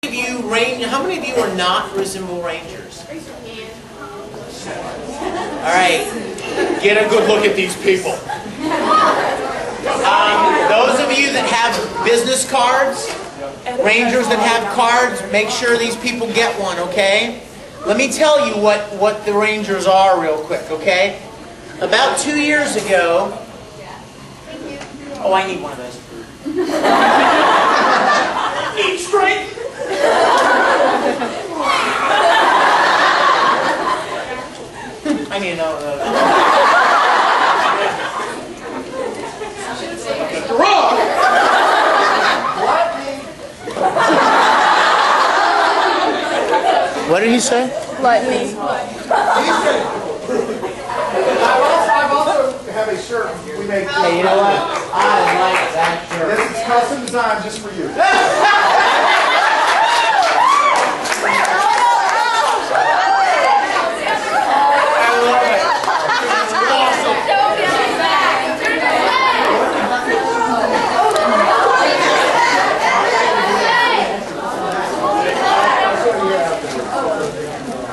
How many of you are not Risembool Rangers? Alright, get a good look at these people. Those of you that have business cards, Rangers that have cards, make sure these people get one, okay? Let me tell you what the Rangers are real quick, okay? About 2 years ago... Oh, I need one of those. Eat straight! I need another one of those. Wrong! What did he say? Lightning. I also have a shirt we made. Hey, you know what? I like that shirt. This is custom designed just for you.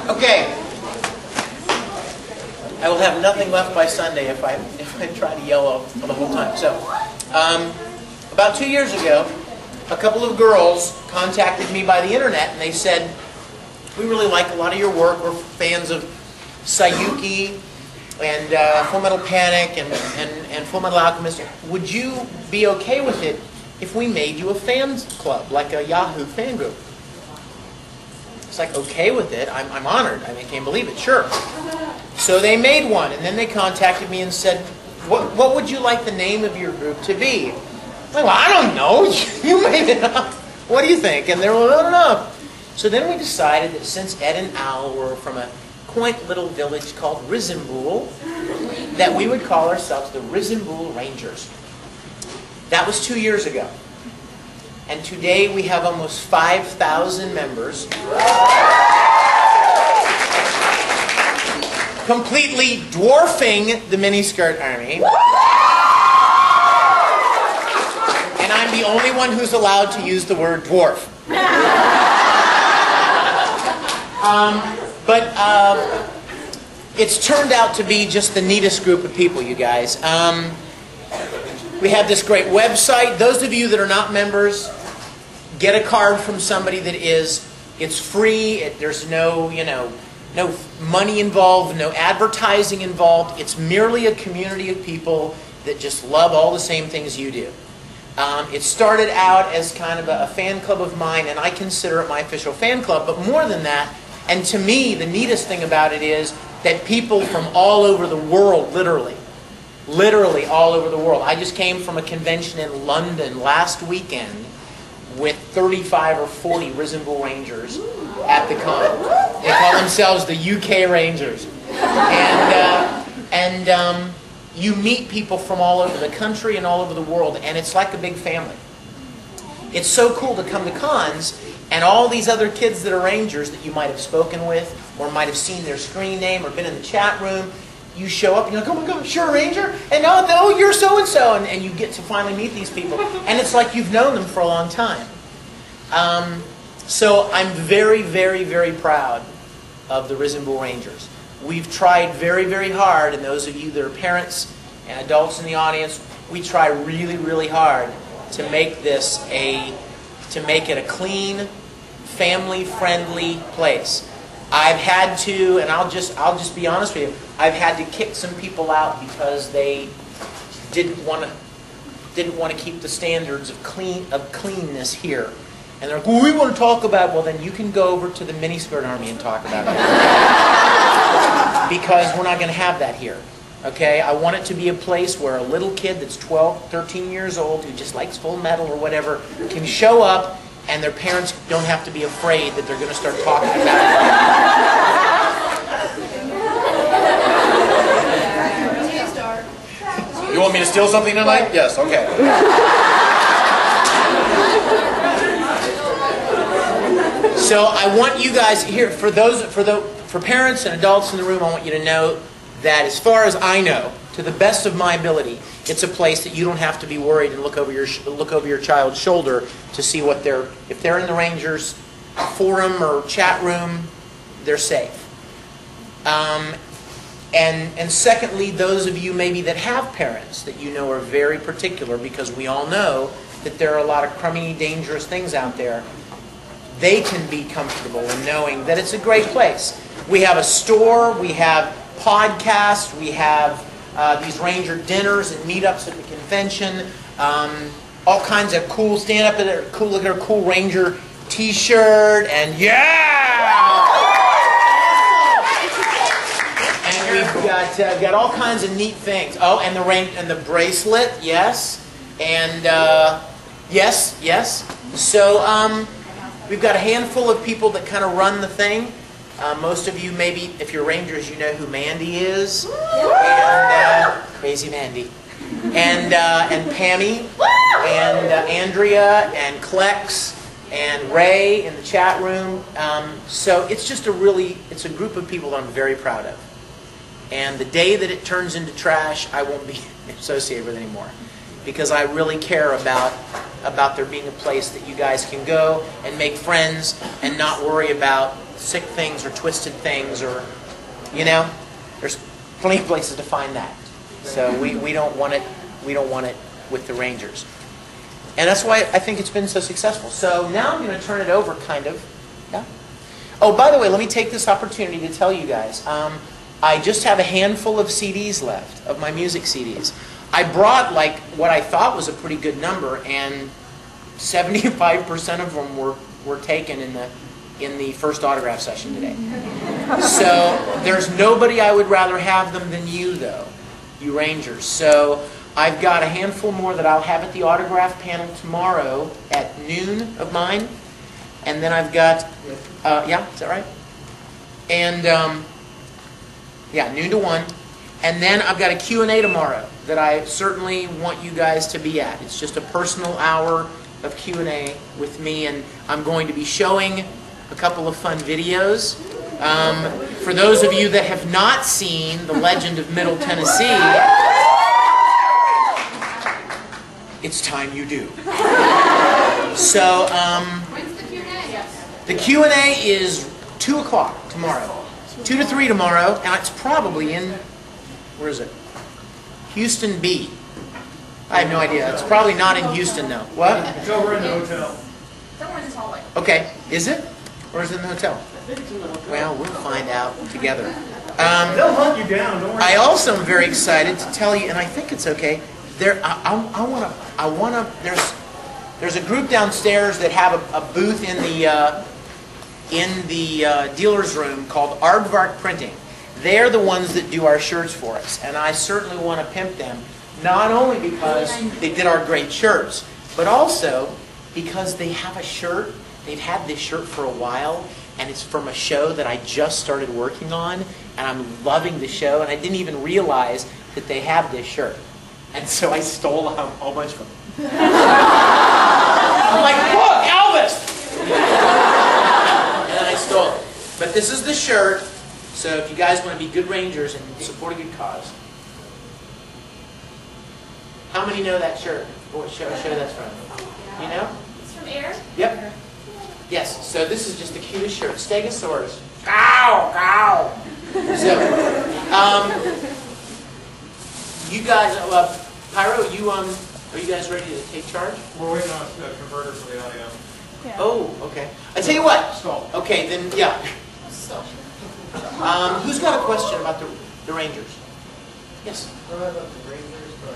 Okay. I will have nothing left by Sunday if I try to yell all the whole time. So, about 2 years ago, a couple of girls contacted me by the internet and they said, "We really like a lot of your work. We're fans of Sayuki and Full Metal Panic and Full Metal Alchemist. Would you be okay with it if we made you a fans club, like a Yahoo fan group?" It's like, okay with it. I'm honored. I can't believe it. Sure. So they made one, and then they contacted me and said, what would you like the name of your group to be? I'm like, well, I don't know. You made it up. What do you think? And they're like, I don't know. So then we decided that since Ed and Al were from a quaint little village called Risembool, that we would call ourselves the Risembool Rangers. That was 2 years ago. And today we have almost 5,000 members, completely dwarfing the miniskirt army. And I'm the only one who's allowed to use the word dwarf. It's turned out to be just the neatest group of people, you guys. We have this great website. Those of you that are not members, get a card from somebody that is. It's free. There's no, no money involved, no advertising involved. It's merely a community of people that just love all the same things you do. It started out as kind of a fan club of mine, and I consider it my official fan club. But more than that, and to me, the neatest thing about it is that people from all over the world, literally all over the world. I just came from a convention in London last weekend with 35 or 40 Risembool Rangers at the con. They call themselves the UK Rangers. And you meet people from all over the country and all over the world, and it's like a big family. It's so cool to come to cons, and all these other kids that are Rangers that you might have spoken with, or might have seen their screen name, or been in the chat room, you show up and you're like, oh my God, sure, Ranger, and oh, you're so-and-so, and you get to finally meet these people. And it's like you've known them for a long time. So I'm very, very, very proud of the Risembool Rangers. We've tried very, very hard, and those of you that are parents and adults in the audience, we try really, really hard to make this a clean, family-friendly place. I've had to, and I'll just be honest with you, I've had to kick some people out because they didn't want to keep the standards of cleanness here. And they're like, well, we want to talk about, well, then you can go over to the miniskirt army and talk about it. Because we're not going to have that here. Okay? I want it to be a place where a little kid that's 12, 13 years old who just likes Full Metal or whatever can show up, and their parents don't have to be afraid that they're going to start talking about it. You want me to steal something tonight? Yes, okay. So I want you guys here, for parents and adults in the room, I want you to know that as far as I know, to the best of my ability, it's a place that you don't have to be worried and look over your child's shoulder to see what if they're in the Rangers, forum or chat room, they're safe. And secondly, those of you maybe that have parents that you know are very particular, because we all know that there are a lot of crummy, dangerous things out there, they can be comfortable in knowing that it's a great place. We have a store, we have podcasts, we have these Ranger dinners and meetups at the convention, all kinds of cool stand-up, cool, look at a cool Ranger t-shirt, and yeah! And we've got all kinds of neat things. Oh, and the bracelet, yes. And yes. So we've got a handful of people that kind of run the thing. Most of you, maybe, if you're Rangers, you know who Mandy is. And Crazy Mandy. And Pammy. And Andrea. And Klex. And Ray in the chat room. So it's just it's a group of people that I'm very proud of. And the day that it turns into trash, I won't be associated with it anymore. Because I really care about there being a place that you guys can go and make friends and not worry about sick things or twisted things, or, you know, there's plenty of places to find that. So we don't want it with the Rangers. And that's why I think it's been so successful. So now I'm going to turn it over, kind of. Yeah. Oh, by the way, let me take this opportunity to tell you guys. I just have a handful of CDs left, of my music CDs. I brought like what I thought was a pretty good number, and 75% of them were taken in the first autograph session today. So there's nobody I would rather have them than you, though, you Rangers. So I've got a handful more that I'll have at the autograph panel tomorrow at noon of mine, and then I've got yeah, is that right? And yeah, noon to 1. And then I've got a Q&A tomorrow that I certainly want you guys to be at. It's just a personal hour of Q&A with me, and I'm going to be showing a couple of fun videos. For those of you that have not seen The Legend of Middle Tennessee, it's time you do. So, when's the Q&A? The Q&A is 2 o'clock tomorrow. 2 to 3 tomorrow, and it's probably in, where is it? Houston B. I have no idea. It's probably not in Houston, though. What? It's over in the hotel. Somewhere in this hallway. Okay. Is it? Or is it in the hotel? Well, we'll find out together. They'll hunt you down, don't worry. I also am very excited to tell you, and I think it's okay, there's a group downstairs that have a booth in the dealer's room called Aardvark Printing. They're the ones that do our shirts for us, and I certainly want to pimp them, not only because they did our great shirts, but also because they have a shirt. They've had this shirt for a while, and it's from a show that I just started working on, and I'm loving the show, and I didn't even realize that they have this shirt. And so I stole a whole bunch of them. I'm like, look, Elvis! And I stole it. But this is the shirt, so if you guys want to be good Rangers and support a good cause. How many know that shirt? What show that's from? You know? It's from Air? Yep. Yes, so this is just the cutest shirt. Stegosaurus. Ow! Ow! So, you guys, Pyro, are you guys ready to take charge? We're waiting on a converter for the audio. Yeah. Oh, okay. I tell you what. Stall. Okay, then, yeah. Who's got a question about the Rangers? Yes. Not about the Rangers, but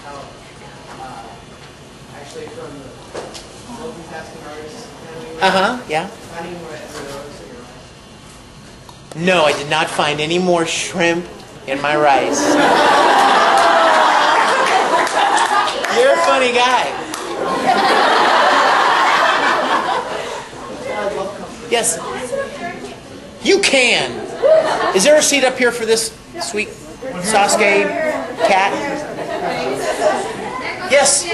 how actually from the multitasking artists. Yeah. Finding more embryos in your rice. No, I did not find any more shrimp in my rice. You're a funny guy. Yes. You can. Is there a seat up here for this sweet Sasuke cat? Yes.